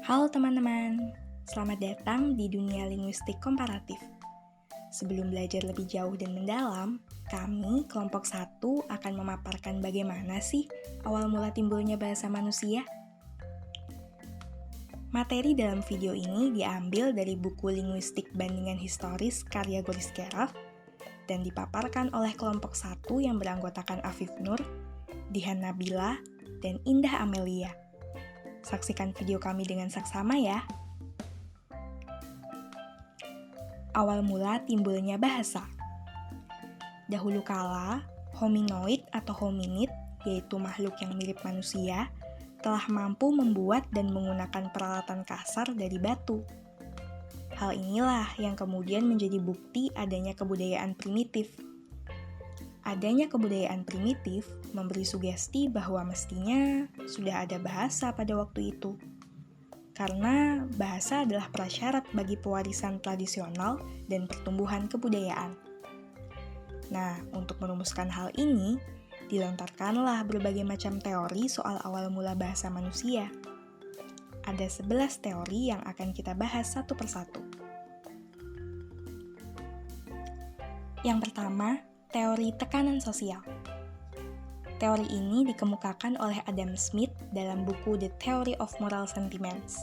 Halo teman-teman, selamat datang di dunia linguistik komparatif. Sebelum belajar lebih jauh dan mendalam, kami, kelompok 1, akan memaparkan bagaimana sih awal mula timbulnya bahasa manusia. Materi dalam video ini diambil dari buku Linguistik Bandingan Historis karya Goris Keraf dan dipaparkan oleh kelompok 1 yang beranggotakan Afif Nur, Dihan Nabila, dan Indah Amelia. Saksikan video kami dengan saksama ya. Awal mula timbulnya bahasa. Dahulu kala, hominoid atau hominid, yaitu makhluk yang mirip manusia, telah mampu membuat dan menggunakan peralatan kasar dari batu. Hal inilah yang kemudian menjadi bukti adanya kebudayaan primitif. Adanya kebudayaan primitif memberi sugesti bahwa mestinya sudah ada bahasa pada waktu itu. Karena bahasa adalah prasyarat bagi pewarisan tradisional dan pertumbuhan kebudayaan. Nah, untuk merumuskan hal ini, dilontarkanlah berbagai macam teori soal awal mula bahasa manusia. Ada 11 teori yang akan kita bahas satu persatu. Yang pertama, teori tekanan sosial. Teori ini dikemukakan oleh Adam Smith dalam buku The Theory of Moral Sentiments.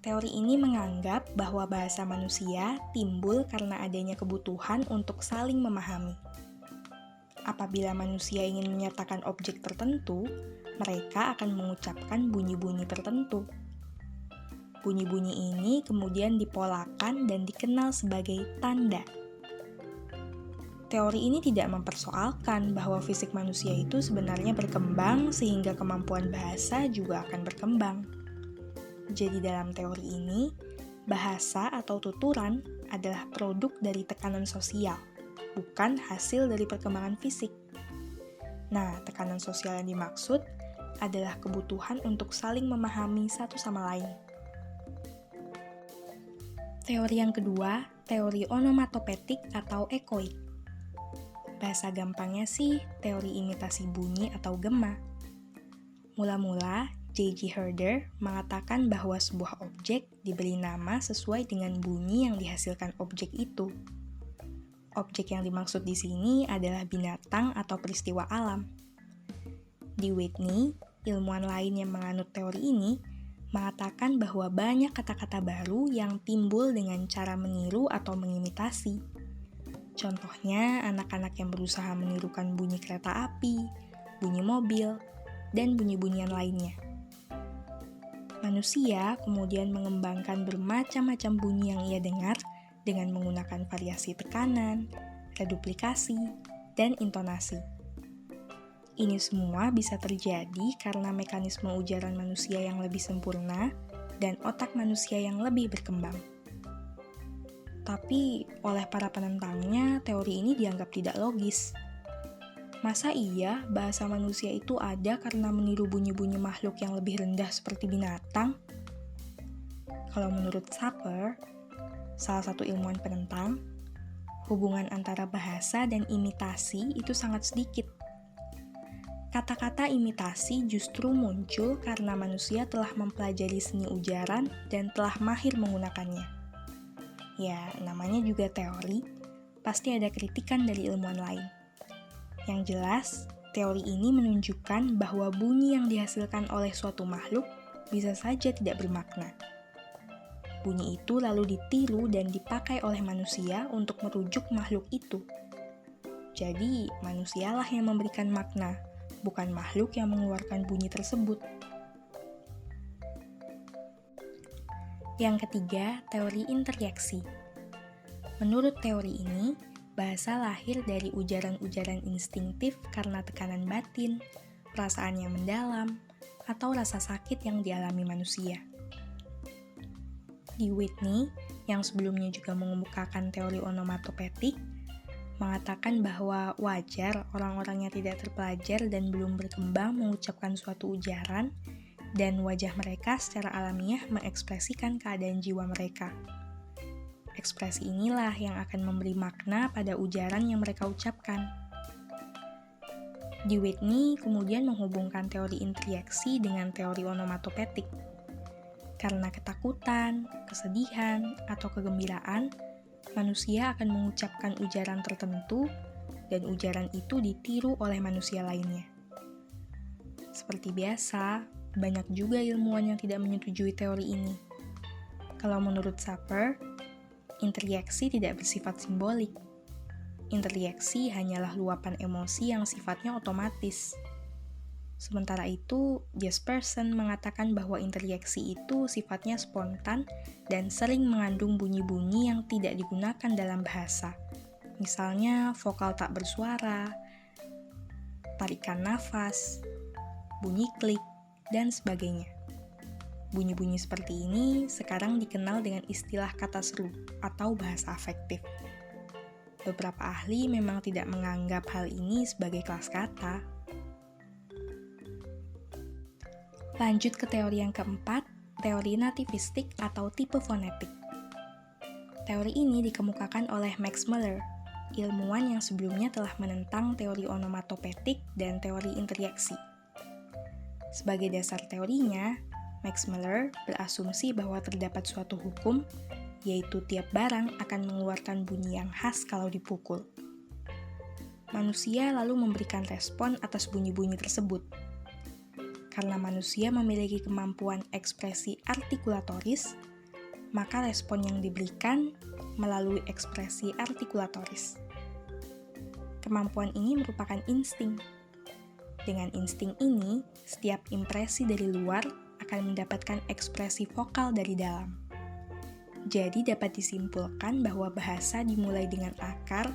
Teori ini menganggap bahwa bahasa manusia timbul karena adanya kebutuhan untuk saling memahami. Apabila manusia ingin menyatakan objek tertentu, mereka akan mengucapkan bunyi-bunyi tertentu. Bunyi-bunyi ini kemudian dipolakan dan dikenal sebagai tanda. Teori ini tidak mempersoalkan bahwa fisik manusia itu sebenarnya berkembang sehingga kemampuan bahasa juga akan berkembang. Jadi dalam teori ini, bahasa atau tuturan adalah produk dari tekanan sosial, bukan hasil dari perkembangan fisik. Nah, tekanan sosial yang dimaksud adalah kebutuhan untuk saling memahami satu sama lain. Teori yang kedua, teori onomatopetik atau ekoik. Bahasa gampangnya sih, teori imitasi bunyi atau gema. Mula-mula, J.G. Herder mengatakan bahwa sebuah objek diberi nama sesuai dengan bunyi yang dihasilkan objek itu. Objek yang dimaksud di sini adalah binatang atau peristiwa alam. Di Whitney, ilmuwan lain yang menganut teori ini mengatakan bahwa banyak kata-kata baru yang timbul dengan cara meniru atau mengimitasi. Contohnya, anak-anak yang berusaha menirukan bunyi kereta api, bunyi mobil, dan bunyi-bunyian lainnya. Manusia kemudian mengembangkan bermacam-macam bunyi yang ia dengar dengan menggunakan variasi tekanan, reduplikasi, dan intonasi. Ini semua bisa terjadi karena mekanisme ujaran manusia yang lebih sempurna dan otak manusia yang lebih berkembang. Tapi, oleh para penentangnya, teori ini dianggap tidak logis. Masa iya bahasa manusia itu ada karena meniru bunyi-bunyi makhluk yang lebih rendah seperti binatang? Kalau menurut Sapir, salah satu ilmuwan penentang, hubungan antara bahasa dan imitasi itu sangat sedikit. Kata-kata imitasi justru muncul karena manusia telah mempelajari seni ujaran dan telah mahir menggunakannya. Ya, namanya juga teori, pasti ada kritikan dari ilmuwan lain. Yang jelas, teori ini menunjukkan bahwa bunyi yang dihasilkan oleh suatu makhluk bisa saja tidak bermakna. Bunyi itu lalu ditiru dan dipakai oleh manusia untuk merujuk makhluk itu. Jadi, manusialah yang memberikan makna, bukan makhluk yang mengeluarkan bunyi tersebut. Yang ketiga, teori interjeksi. Menurut teori ini, bahasa lahir dari ujaran-ujaran instinktif karena tekanan batin, perasaan yang mendalam, atau rasa sakit yang dialami manusia. Di Whitney, yang sebelumnya juga mengemukakan teori onomatopetik, mengatakan bahwa wajar orang-orang yang tidak terpelajar dan belum berkembang mengucapkan suatu ujaran, dan wajah mereka secara alamiah mengekspresikan keadaan jiwa mereka. Ekspresi inilah yang akan memberi makna pada ujaran yang mereka ucapkan. Di Whitney kemudian menghubungkan teori interjeksi dengan teori onomatopetik. Karena ketakutan, kesedihan, atau kegembiraan, manusia akan mengucapkan ujaran tertentu dan ujaran itu ditiru oleh manusia lainnya. Seperti biasa, banyak juga ilmuwan yang tidak menyetujui teori ini. Kalau menurut Sapir, interiaksi tidak bersifat simbolik. Interiaksi hanyalah luapan emosi yang sifatnya otomatis. Sementara itu, Jespersen mengatakan bahwa interiaksi itu sifatnya spontan dan sering mengandung bunyi-bunyi yang tidak digunakan dalam bahasa. Misalnya vokal tak bersuara, tarikan nafas, bunyi klik, dan sebagainya. Bunyi-bunyi seperti ini sekarang dikenal dengan istilah kata seru atau bahasa afektif. Beberapa ahli memang tidak menganggap hal ini sebagai kelas kata. Lanjut ke teori yang keempat, teori nativistik atau tipe fonetik. Teori ini dikemukakan oleh Max Muller, ilmuwan yang sebelumnya telah menentang teori onomatopetik dan teori interiaksi. Sebagai dasar teorinya, Max Muller berasumsi bahwa terdapat suatu hukum, yaitu tiap barang akan mengeluarkan bunyi yang khas kalau dipukul. Manusia lalu memberikan respon atas bunyi-bunyi tersebut. Karena manusia memiliki kemampuan ekspresi artikulatoris, maka respon yang diberikan melalui ekspresi artikulatoris. Kemampuan ini merupakan insting. Dengan insting ini, setiap impresi dari luar akan mendapatkan ekspresi vokal dari dalam. Jadi dapat disimpulkan bahwa bahasa dimulai dengan akar,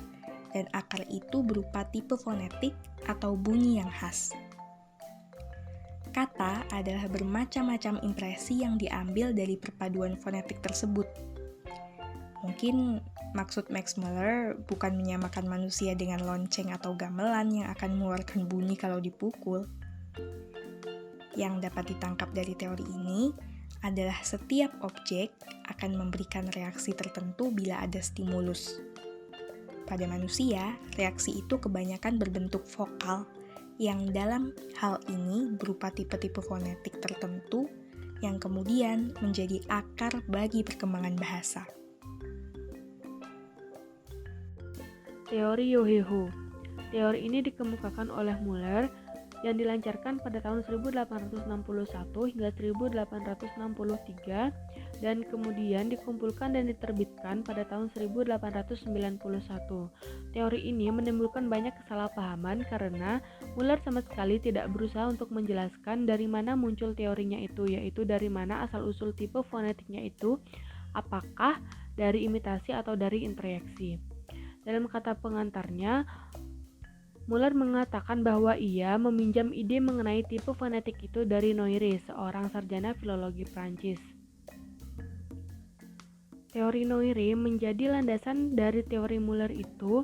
dan akar itu berupa tipe fonetik atau bunyi yang khas. Kata adalah bermacam-macam impresi yang diambil dari perpaduan fonetik tersebut. Mungkin maksud Max Muller bukan menyamakan manusia dengan lonceng atau gamelan yang akan mengeluarkan bunyi kalau dipukul. Yang dapat ditangkap dari teori ini adalah setiap objek akan memberikan reaksi tertentu bila ada stimulus. Pada manusia, reaksi itu kebanyakan berbentuk vokal, yang dalam hal ini berupa tipe-tipe fonetik tertentu yang kemudian menjadi akar bagi perkembangan bahasa. Teori Yoheho. Teori ini dikemukakan oleh Muller yang dilancarkan pada tahun 1861 hingga 1863 dan kemudian dikumpulkan dan diterbitkan pada tahun 1891. Teori ini menimbulkan banyak kesalahpahaman karena Muller sama sekali tidak berusaha untuk menjelaskan dari mana muncul teorinya itu, yaitu dari mana asal-usul tipe fonetiknya itu, apakah dari imitasi atau dari interaksi. Dalam kata pengantarnya, Muller mengatakan bahwa ia meminjam ide mengenai tipe fonetik itu dari Noire, seorang sarjana filologi Prancis. Teori Noire menjadi landasan dari teori Muller itu,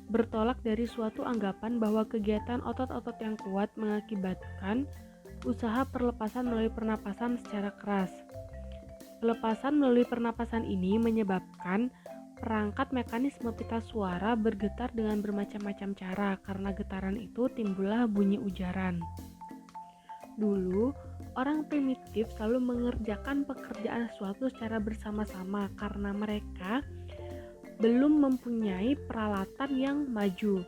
bertolak dari suatu anggapan bahwa kegiatan otot-otot yang kuat mengakibatkan usaha perlepasan melalui pernapasan secara keras. Pelepasan melalui pernapasan ini menyebabkan perangkat mekanisme pita suara bergetar dengan bermacam-macam cara. Karena getaran itu timbullah bunyi ujaran. Dulu, orang primitif selalu mengerjakan pekerjaan sesuatu secara bersama-sama karena mereka belum mempunyai peralatan yang maju.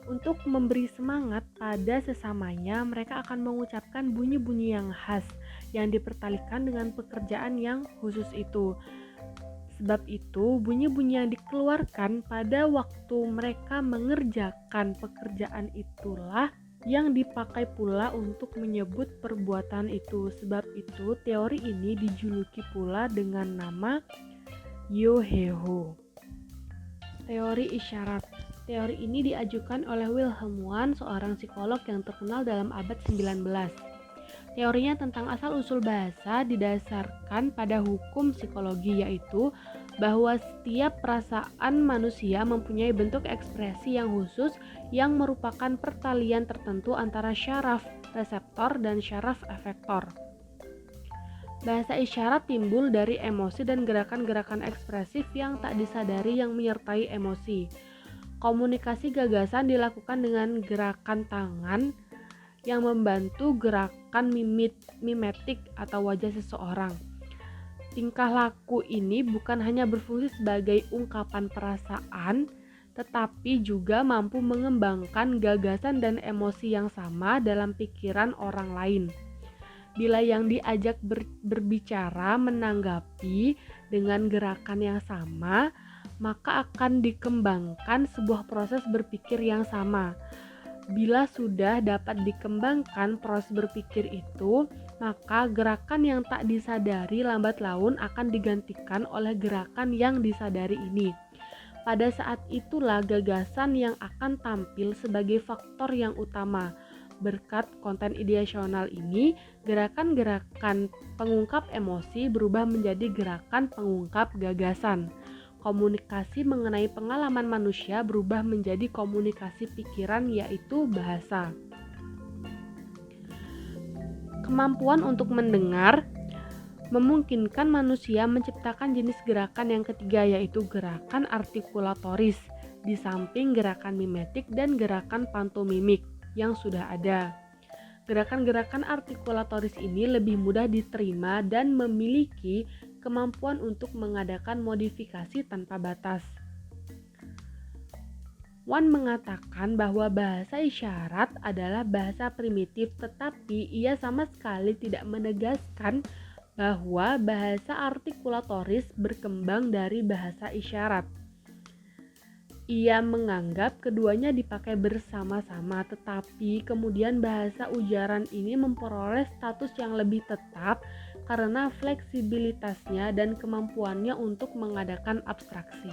Untuk memberi semangat pada sesamanya, mereka akan mengucapkan bunyi-bunyi yang khas yang dipertalikan dengan pekerjaan yang khusus itu. Sebab itu, bunyi-bunyi yang dikeluarkan pada waktu mereka mengerjakan pekerjaan itulah yang dipakai pula untuk menyebut perbuatan itu. Sebab itu, teori ini dijuluki pula dengan nama Yoheho. Teori isyarat. Teori ini diajukan oleh Wilhelm Wundt, seorang psikolog yang terkenal dalam abad 19. Teorinya tentang asal-usul bahasa didasarkan pada hukum psikologi, yaitu bahwa setiap perasaan manusia mempunyai bentuk ekspresi yang khusus yang merupakan pertalian tertentu antara syaraf reseptor dan syaraf efektor. Bahasa isyarat timbul dari emosi dan gerakan-gerakan ekspresif yang tak disadari yang menyertai emosi. Komunikasi gagasan dilakukan dengan gerakan tangan yang membantu gerakan gerakan mimetik atau wajah seseorang. Tingkah laku ini bukan hanya berfungsi sebagai ungkapan perasaan, tetapi juga mampu mengembangkan gagasan dan emosi yang sama dalam pikiran orang lain. Bila yang diajak berbicara menanggapi dengan gerakan yang sama, maka akan dikembangkan sebuah proses berpikir yang sama. Bila sudah dapat dikembangkan proses berpikir itu, maka gerakan yang tak disadari lambat laun akan digantikan oleh gerakan yang disadari ini. Pada saat itulah gagasan yang akan tampil sebagai faktor yang utama. Berkat konten ideasional ini, gerakan-gerakan pengungkap emosi berubah menjadi gerakan pengungkap gagasan. Komunikasi mengenai pengalaman manusia berubah menjadi komunikasi pikiran, yaitu bahasa. Kemampuan untuk mendengar memungkinkan manusia menciptakan jenis gerakan yang ketiga, yaitu gerakan artikulatoris, di samping gerakan mimetik dan gerakan pantomimik yang sudah ada. Gerakan-gerakan artikulatoris ini lebih mudah diterima dan memiliki kemampuan untuk mengadakan modifikasi tanpa batas. Wan mengatakan bahwa bahasa isyarat adalah bahasa primitif, tetapi ia sama sekali tidak menegaskan bahwa bahasa artikulatoris berkembang dari bahasa isyarat. Ia menganggap keduanya dipakai bersama-sama, tetapi kemudian bahasa ujaran ini memperoleh status yang lebih tetap karena fleksibilitasnya dan kemampuannya untuk mengadakan abstraksi.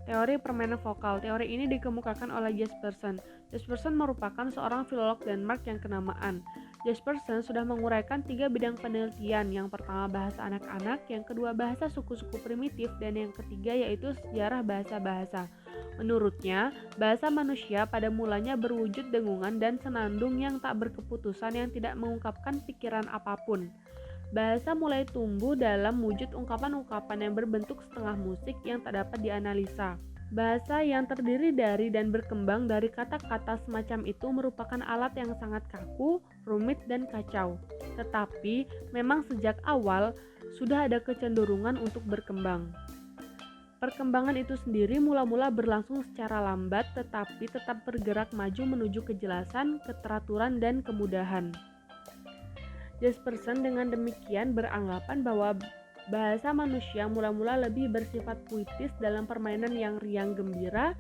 Teori permainan vokal. Teori ini dikemukakan oleh Jespersen. Jespersen merupakan seorang filolog Denmark yang kenamaan. Jespersen sudah menguraikan 3 bidang penelitian. Yang pertama bahasa anak-anak, yang kedua bahasa suku-suku primitif, dan yang ketiga yaitu sejarah bahasa-bahasa. Menurutnya, bahasa manusia pada mulanya berwujud dengungan dan senandung yang tak berkeputusan yang tidak mengungkapkan pikiran apapun. Bahasa mulai tumbuh dalam wujud ungkapan-ungkapan yang berbentuk setengah musik yang tak dapat dianalisa. Bahasa yang terdiri dari dan berkembang dari kata-kata semacam itu merupakan alat yang sangat kaku, rumit, dan kacau. Tetapi, memang sejak awal sudah ada kecenderungan untuk berkembang. Perkembangan itu sendiri mula-mula berlangsung secara lambat, tetapi tetap bergerak maju menuju kejelasan, keteraturan, dan kemudahan. Jespersen dengan demikian beranggapan bahwa bahasa manusia mula-mula lebih bersifat puitis dalam permainan yang riang gembira,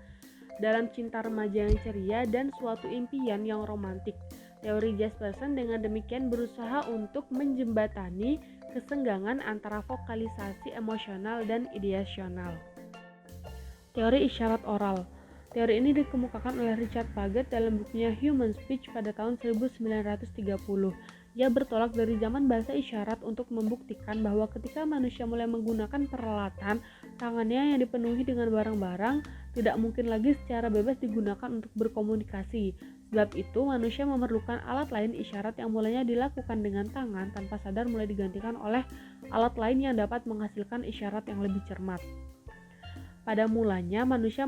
dalam cinta remaja yang ceria, dan suatu impian yang romantik. Teori Jespersen dengan demikian berusaha untuk menjembatani kesenggangan antara vokalisasi emosional dan ideasional. Teori isyarat oral. Teori ini dikemukakan oleh Richard Paget dalam bukunya Human Speech pada tahun 1930. Ia bertolak dari zaman bahasa isyarat untuk membuktikan bahwa ketika manusia mulai menggunakan peralatan, tangannya yang dipenuhi dengan barang-barang tidak mungkin lagi secara bebas digunakan untuk berkomunikasi. Sebab itu, manusia memerlukan alat lain isyarat yang mulanya dilakukan dengan tangan tanpa sadar mulai digantikan oleh alat lain yang dapat menghasilkan isyarat yang lebih cermat. Pada mulanya, manusia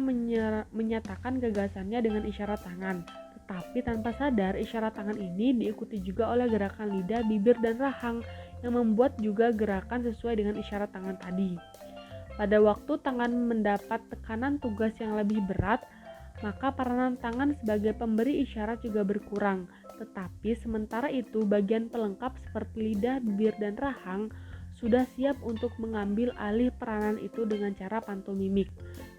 menyatakan gagasannya dengan isyarat tangan. Tapi tanpa sadar, isyarat tangan ini diikuti juga oleh gerakan lidah, bibir, dan rahang yang membuat juga gerakan sesuai dengan isyarat tangan tadi. Pada waktu tangan mendapat tekanan tugas yang lebih berat, maka peranan tangan sebagai pemberi isyarat juga berkurang. Tetapi sementara itu, bagian pelengkap seperti lidah, bibir, dan rahang sudah siap untuk mengambil alih peranan itu dengan cara pantomimik.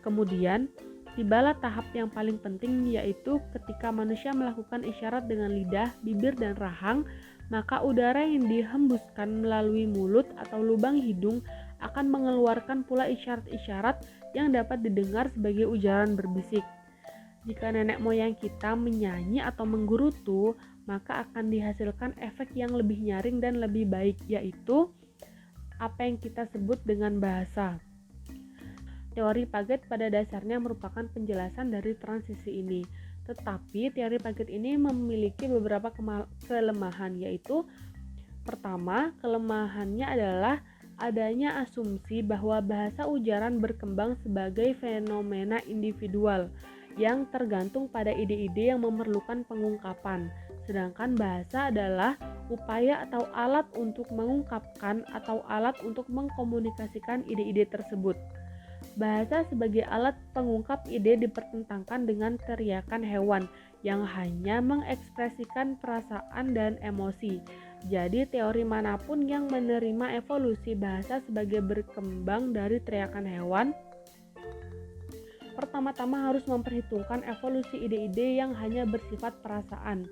Kemudian, tibalah tahap yang paling penting, yaitu ketika manusia melakukan isyarat dengan lidah, bibir, dan rahang, maka udara yang dihembuskan melalui mulut atau lubang hidung akan mengeluarkan pula isyarat-isyarat yang dapat didengar sebagai ujaran berbisik. Jika nenek moyang kita menyanyi atau menggerutu, maka akan dihasilkan efek yang lebih nyaring dan lebih baik, yaitu apa yang kita sebut dengan bahasa. Teori Paget pada dasarnya merupakan penjelasan dari transisi ini. Tetapi teori Paget ini memiliki beberapa kelemahan, yaitu pertama, kelemahannya adalah adanya asumsi bahwa bahasa ujaran berkembang sebagai fenomena individual. yang tergantung pada ide-ide yang memerlukan pengungkapan. Sedangkan bahasa adalah upaya atau alat untuk mengungkapkan atau alat untuk mengkomunikasikan ide-ide tersebut. Bahasa sebagai alat pengungkap ide dipertentangkan dengan teriakan hewan yang hanya mengekspresikan perasaan dan emosi. Jadi teori manapun yang menerima evolusi bahasa sebagai berkembang dari teriakan hewan, pertama-tama harus memperhitungkan evolusi ide-ide yang hanya bersifat perasaan.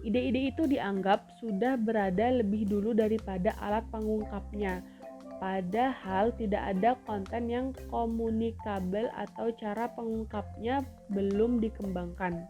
Ide-ide itu dianggap sudah berada lebih dulu daripada alat pengungkapnya, padahal tidak ada konten yang komunikabel atau cara pengungkapnya belum dikembangkan.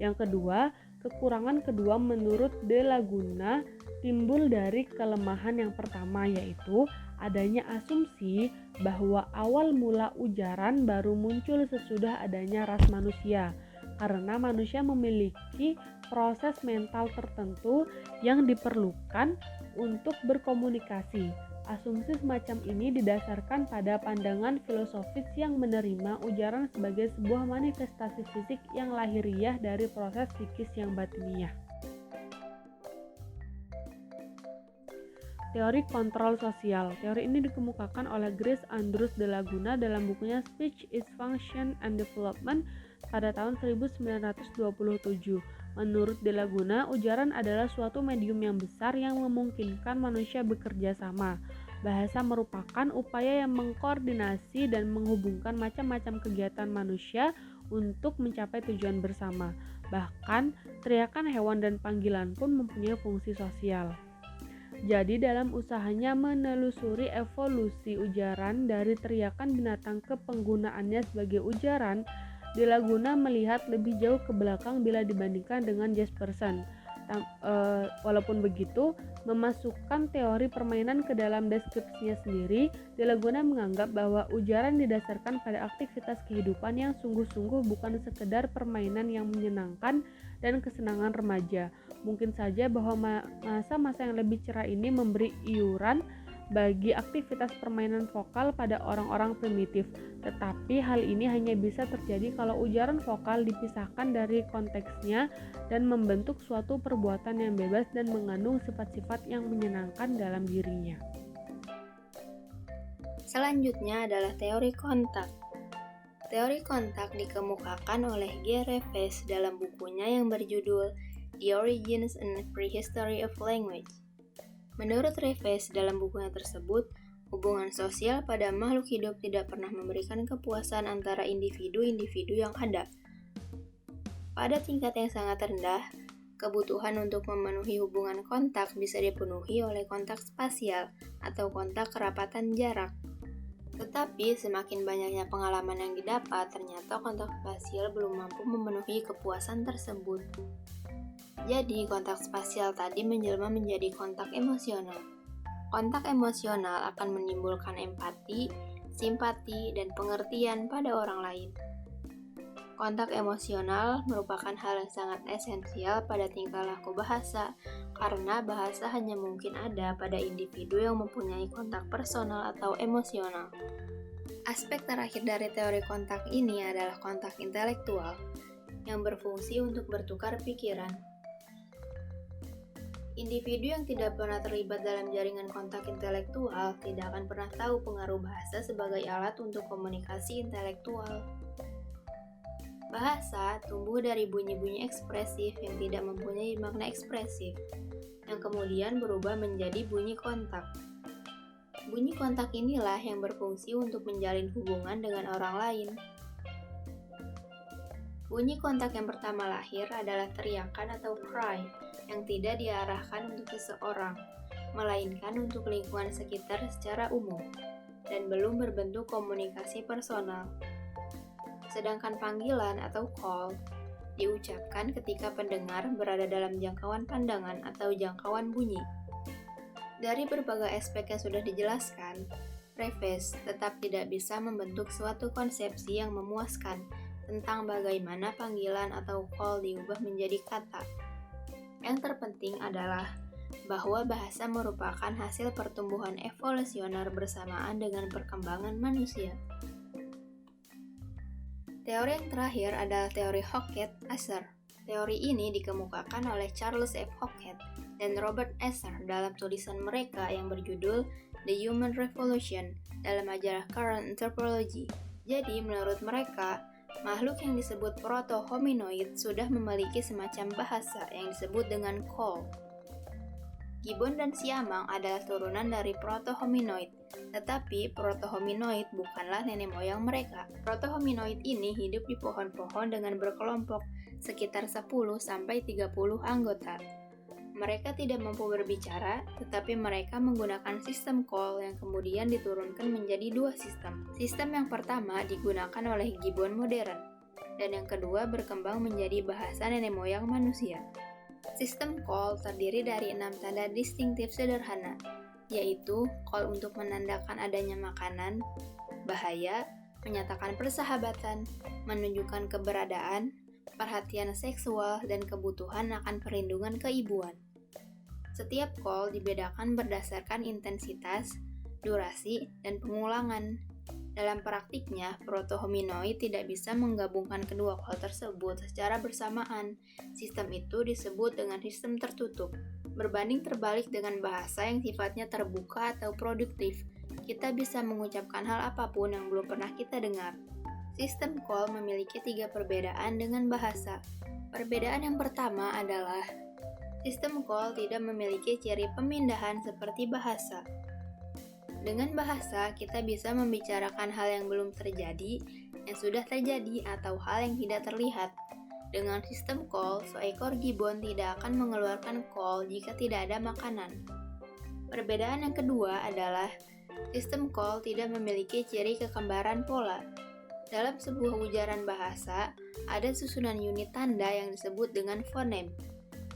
Yang kedua, kekurangan kedua menurut De Laguna timbul dari kelemahan yang pertama, yaitu adanya asumsi bahwa awal mula ujaran baru muncul sesudah adanya ras manusia, karena manusia memiliki proses mental tertentu yang diperlukan untuk berkomunikasi. Asumsi semacam ini didasarkan pada pandangan filosofis yang menerima ujaran sebagai sebuah manifestasi fisik yang lahiriah dari proses psikis yang batiniah. Teori kontrol sosial. Teori ini dikemukakan oleh Grace Andrews de Laguna dalam bukunya Speech is Function and Development pada tahun 1927. Menurut de Laguna, ujaran adalah suatu medium yang besar yang memungkinkan manusia bekerja sama. Bahasa merupakan upaya yang mengkoordinasi dan menghubungkan macam-macam kegiatan manusia untuk mencapai tujuan bersama. Bahkan, teriakan hewan dan panggilan pun mempunyai fungsi sosial. Jadi dalam usahanya menelusuri evolusi ujaran dari teriakan binatang ke penggunaannya sebagai ujaran, De Laguna melihat lebih jauh ke belakang bila dibandingkan dengan Jespersen. Walaupun begitu, memasukkan teori permainan ke dalam deskripsinya sendiri, De Laguna menganggap bahwa ujaran didasarkan pada aktivitas kehidupan yang sungguh-sungguh bukan sekedar permainan yang menyenangkan dan kesenangan remaja. Mungkin saja bahwa masa-masa yang lebih cerah ini memberi iuran bagi aktivitas permainan vokal pada orang-orang primitif, tetapi hal ini hanya bisa terjadi kalau ujaran vokal dipisahkan dari konteksnya dan membentuk suatu perbuatan yang bebas dan mengandung sifat-sifat yang menyenangkan dalam dirinya. Selanjutnya adalah teori kontak. Teori kontak dikemukakan oleh G. Reves dalam bukunya yang berjudul The Origins and Prehistory of Language. Menurut Reves dalam bukunya tersebut, hubungan sosial pada makhluk hidup tidak pernah memberikan kepuasan antara individu-individu yang ada. Pada tingkat yang sangat rendah, kebutuhan untuk memenuhi hubungan kontak bisa dipenuhi oleh kontak spasial atau kontak kerapatan jarak. Tetapi semakin banyaknya pengalaman yang didapat, ternyata kontak spasial belum mampu memenuhi kepuasan tersebut. Jadi, kontak spasial tadi menjelma menjadi kontak emosional. Kontak emosional akan menimbulkan empati, simpati, dan pengertian pada orang lain. Kontak emosional merupakan hal yang sangat esensial pada tingkah laku bahasa, karena bahasa hanya mungkin ada pada individu yang mempunyai kontak personal atau emosional. Aspek terakhir dari teori kontak ini adalah kontak intelektual, yang berfungsi untuk bertukar pikiran. Individu yang tidak pernah terlibat dalam jaringan kontak intelektual tidak akan pernah tahu pengaruh bahasa sebagai alat untuk komunikasi intelektual. Bahasa tumbuh dari bunyi-bunyi ekspresif yang tidak mempunyai makna ekspresif, yang kemudian berubah menjadi bunyi kontak. Bunyi kontak inilah yang berfungsi untuk menjalin hubungan dengan orang lain. Bunyi kontak yang pertama lahir adalah teriakan atau cry, yang tidak diarahkan untuk seseorang, melainkan untuk lingkungan sekitar secara umum, dan belum berbentuk komunikasi personal. Sedangkan panggilan atau call diucapkan ketika pendengar berada dalam jangkauan pandangan atau jangkauan bunyi. Dari berbagai aspek yang sudah dijelaskan, Reves tetap tidak bisa membentuk suatu konsepsi yang memuaskan tentang bagaimana panggilan atau call diubah menjadi kata. Yang terpenting adalah bahwa bahasa merupakan hasil pertumbuhan evolusioner bersamaan dengan perkembangan manusia. Teori yang terakhir adalah teori Hockett-Asser. Teori ini dikemukakan oleh Charles F. Hockett dan Robert Asser dalam tulisan mereka yang berjudul The Human Revolution dalam majalah Current Anthropology. Jadi, menurut mereka, makhluk yang disebut proto-hominoid sudah memiliki semacam bahasa yang disebut dengan call. Gibbon dan Siamang adalah turunan dari proto-hominoid, tetapi proto-hominoid bukanlah nenek moyang mereka. Proto-hominoid ini hidup di pohon-pohon dengan berkelompok, sekitar 10-30 anggota. Mereka tidak mampu berbicara, tetapi mereka menggunakan sistem call yang kemudian diturunkan menjadi dua sistem. Sistem yang pertama digunakan oleh Gibbon modern, dan yang kedua berkembang menjadi bahasa nenek moyang manusia. Sistem call terdiri dari 6 tanda distintif sederhana, yaitu call untuk menandakan adanya makanan, bahaya, menyatakan persahabatan, menunjukkan keberadaan, perhatian seksual, dan kebutuhan akan perlindungan keibuan. Setiap call dibedakan berdasarkan intensitas, durasi, dan pengulangan. Dalam praktiknya, proto-hominoid tidak bisa menggabungkan kedua call tersebut secara bersamaan. Sistem itu disebut dengan sistem tertutup. Berbanding terbalik dengan bahasa yang sifatnya terbuka atau produktif, kita bisa mengucapkan hal apapun yang belum pernah kita dengar. Sistem call memiliki 3 perbedaan dengan bahasa. Perbedaan yang pertama adalah sistem call tidak memiliki ciri pemindahan seperti bahasa. Dengan bahasa, kita bisa membicarakan hal yang belum terjadi, yang sudah terjadi, atau hal yang tidak terlihat. Dengan sistem call, seekor gibbon tidak akan mengeluarkan call jika tidak ada makanan. Perbedaan yang kedua adalah sistem call tidak memiliki ciri kekembaran pola. Dalam sebuah ujaran bahasa, ada susunan unit tanda yang disebut dengan fonem,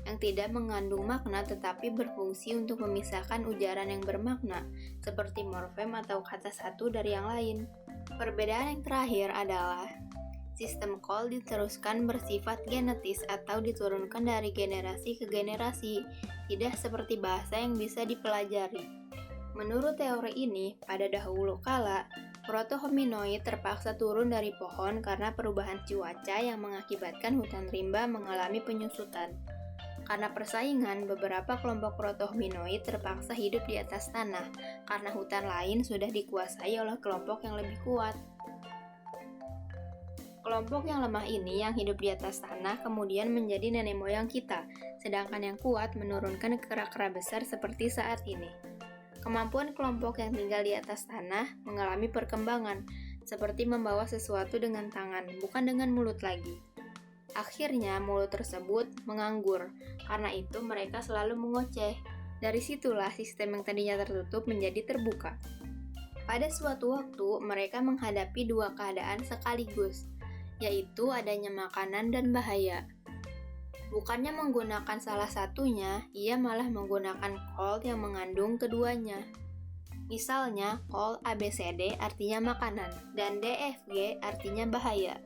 yang tidak mengandung makna tetapi berfungsi untuk memisahkan ujaran yang bermakna, seperti morfem atau kata satu dari yang lain. Perbedaan yang terakhir adalah sistem call diteruskan bersifat genetis atau diturunkan dari generasi ke generasi, tidak seperti bahasa yang bisa dipelajari. Menurut teori ini, pada dahulu kala, proto-hominoid terpaksa turun dari pohon karena perubahan cuaca yang mengakibatkan hutan rimba mengalami penyusutan. Karena persaingan, beberapa kelompok proto-hominoid terpaksa hidup di atas tanah karena hutan lain sudah dikuasai oleh kelompok yang lebih kuat. Kelompok yang lemah ini yang hidup di atas tanah kemudian menjadi nenek moyang kita, sedangkan yang kuat menurunkan ke kera-kera besar seperti saat ini. Kemampuan kelompok yang tinggal di atas tanah mengalami perkembangan, seperti membawa sesuatu dengan tangan, bukan dengan mulut lagi. Akhirnya, mulut tersebut menganggur, karena itu mereka selalu mengoceh. Dari situlah sistem yang tadinya tertutup menjadi terbuka. Pada suatu waktu, mereka menghadapi 2 keadaan sekaligus, yaitu adanya makanan dan bahaya. Bukannya menggunakan salah satunya, ia malah menggunakan call yang mengandung keduanya. Misalnya, call ABCD artinya makanan, dan DFG artinya bahaya.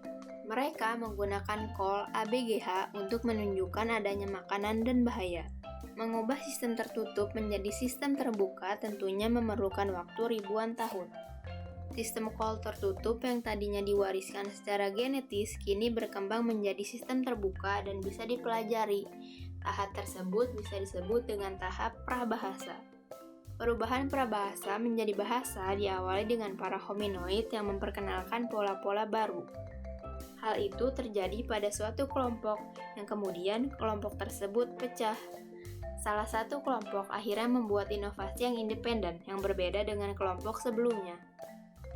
Mereka menggunakan call ABGH untuk menunjukkan adanya makanan dan bahaya. Mengubah sistem tertutup menjadi sistem terbuka tentunya memerlukan waktu ribuan tahun. Sistem call tertutup yang tadinya diwariskan secara genetis kini berkembang menjadi sistem terbuka dan bisa dipelajari. Tahap tersebut bisa disebut dengan tahap prabahasa. Perubahan prabahasa menjadi bahasa diawali dengan para hominoid yang memperkenalkan pola-pola baru. Hal itu terjadi pada suatu kelompok, yang kemudian kelompok tersebut pecah. Salah satu kelompok akhirnya membuat inovasi yang independen, yang berbeda dengan kelompok sebelumnya.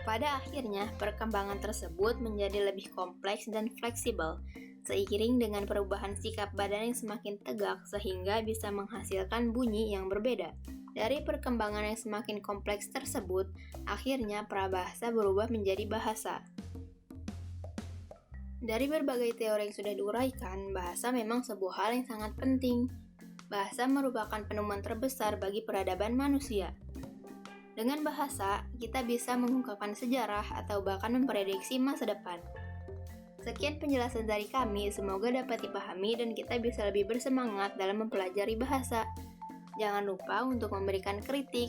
Pada akhirnya, perkembangan tersebut menjadi lebih kompleks dan fleksibel, seiring dengan perubahan sikap badan yang semakin tegak sehingga bisa menghasilkan bunyi yang berbeda. Dari perkembangan yang semakin kompleks tersebut, akhirnya prabahasa berubah menjadi bahasa. Dari berbagai teori yang sudah diuraikan, bahasa memang sebuah hal yang sangat penting. Bahasa merupakan penemuan terbesar bagi peradaban manusia. Dengan bahasa, kita bisa mengungkapkan sejarah atau bahkan memprediksi masa depan. Sekian penjelasan dari kami, semoga dapat dipahami dan kita bisa lebih bersemangat dalam mempelajari bahasa. Jangan lupa untuk memberikan kritik,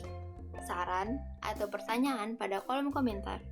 saran, atau pertanyaan pada kolom komentar.